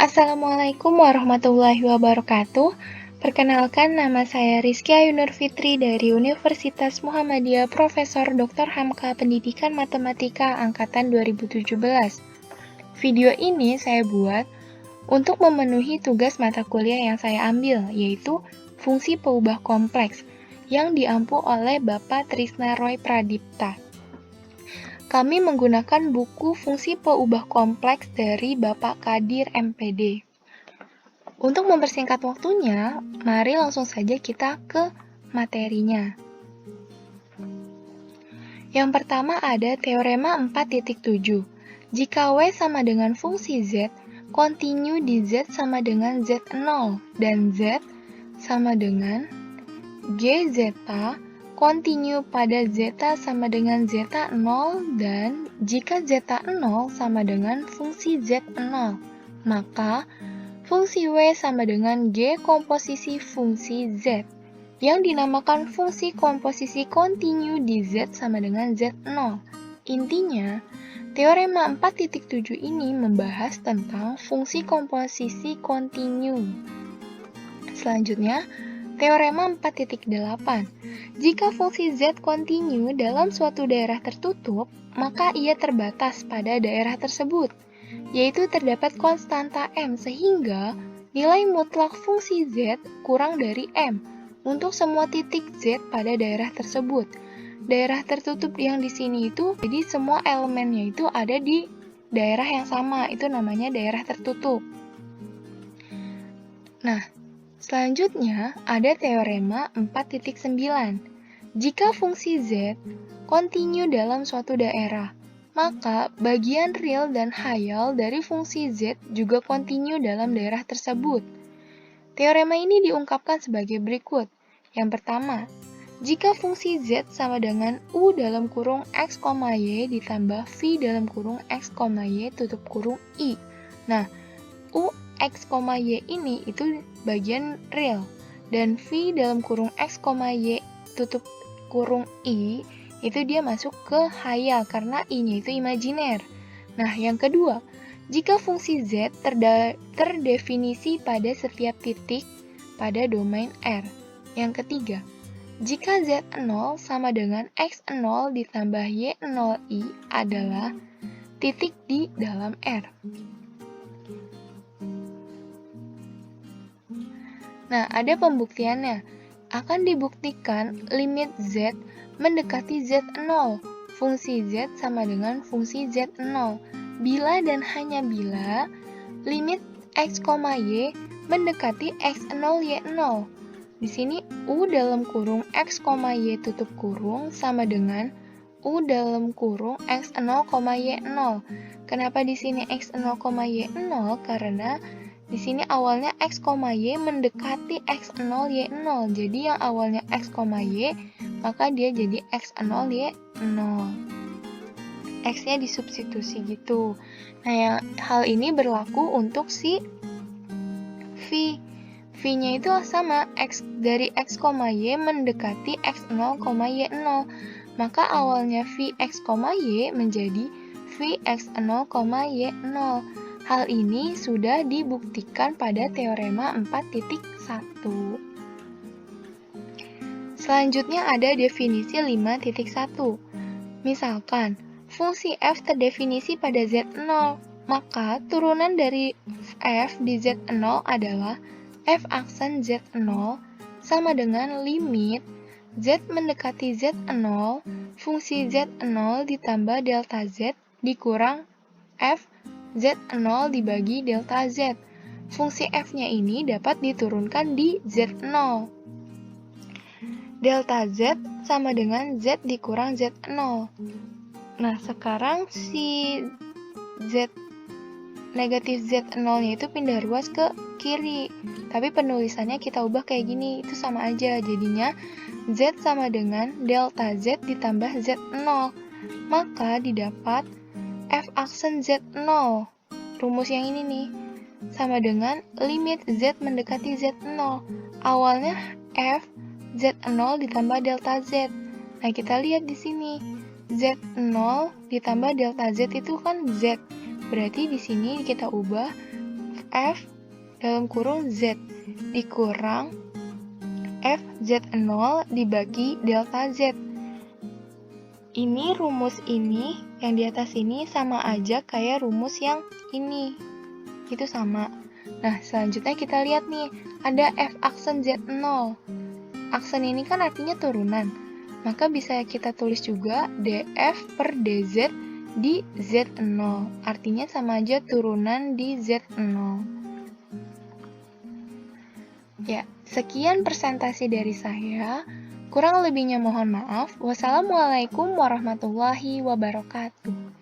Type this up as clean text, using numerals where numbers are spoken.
Assalamualaikum warahmatullahi wabarakatuh. Perkenalkan, nama saya Rizky Ayunur Fitri dari Universitas Muhammadiyah Profesor Dr. Hamka Pendidikan Matematika Angkatan 2017. Video ini saya buat untuk memenuhi tugas mata kuliah yang saya ambil, yaitu fungsi peubah kompleks, yang diampu oleh Bapak Trisna Roy Pradipta. Kami menggunakan buku Fungsi Peubah Kompleks dari Bapak Kadir MPD. Untuk mempersingkat waktunya, mari langsung saja kita ke materinya. Yang pertama ada teorema 4.7. Jika W sama dengan fungsi Z, kontinu di Z sama dengan Z0, dan Z sama dengan G zeta, kontinu pada zeta sama dengan zeta 0, dan jika zeta 0 sama dengan fungsi Z0, maka fungsi W sama dengan G komposisi fungsi Z, yang dinamakan fungsi komposisi kontinu di Z sama dengan Z0. Intinya, teorema 4.7 ini membahas tentang fungsi komposisi kontinu. Selanjutnya, teorema 4.8. Jika fungsi Z kontinu dalam suatu daerah tertutup, maka ia terbatas pada daerah tersebut, yaitu terdapat konstanta M sehingga nilai mutlak fungsi Z kurang dari M untuk semua titik Z pada daerah tersebut. Daerah tertutup yang di sini itu, jadi semua elemennya itu ada di daerah yang sama, itu namanya daerah tertutup. Nah, selanjutnya, ada teorema 4.9. Jika fungsi Z kontinu dalam suatu daerah, maka bagian real dan hayal dari fungsi Z juga kontinu dalam daerah tersebut. Teorema ini diungkapkan sebagai berikut. Yang pertama, jika fungsi Z sama dengan U dalam kurung X, Y ditambah V dalam kurung X, Y tutup kurung I. Nah, U X, Y ini itu bagian real, dan V dalam kurung X, Y tutup kurung I itu dia masuk ke hayal karena I-nya itu imajiner. Nah, yang kedua, jika fungsi Z terdefinisi pada setiap titik pada domain R. Yang ketiga, jika Z0 sama dengan X0 ditambah Y0I adalah titik di dalam R. Nah, ada pembuktiannya. Akan dibuktikan limit Z mendekati Z0, fungsi Z sama dengan fungsi Z0, bila dan hanya bila limit X, Y mendekati X0, Y0. Di sini U dalam kurung X, Y tutup kurung sama dengan U dalam kurung X0, Y0. Kenapa di sini X0, Y0? Karena di sini awalnya X, Y mendekati X0, Y0. Jadi yang awalnya X, Y, maka dia jadi X0, Y0. X-nya disubstitusi gitu. Nah, hal ini berlaku untuk si V. V-nya itu sama, X dari X, Y mendekati X0, Y0. Maka awalnya V X, Y menjadi V X0, Y0. Hal ini sudah dibuktikan pada teorema 4.1. Selanjutnya ada definisi 5.1. Misalkan, fungsi f terdefinisi pada Z0, maka turunan dari f di Z0 adalah f aksen Z0 sama dengan limit Z mendekati Z0, fungsi Z0 ditambah delta Z dikurang f Z0 dibagi delta Z. Fungsi f-nya ini dapat diturunkan di Z0. Delta Z sama dengan Z dikurang Z0. Nah, sekarang si Z negatif Z0-nya itu pindah ruas ke kiri. Tapi penulisannya kita ubah kayak gini, itu sama aja. Jadinya Z sama dengan delta Z ditambah Z0. Maka didapat F aksen Z0, rumus yang ini nih, sama dengan limit Z mendekati Z0. Awalnya F Z0 ditambah delta Z. Nah, kita lihat di sini. Z0 ditambah delta Z itu kan Z. Berarti di sini kita ubah F dalam kurung Z dikurang F Z0 dibagi delta Z. Ini rumus ini, yang di atas ini sama aja kayak rumus yang ini. Itu sama. Nah, selanjutnya kita lihat nih, ada F aksen Z0. Aksen ini kan artinya turunan. Maka bisa kita tulis juga dF per dZ di Z0. Artinya sama aja turunan di Z0. Ya, sekian presentasi dari saya. Kurang lebihnya mohon maaf. Wassalamualaikum warahmatullahi wabarakatuh.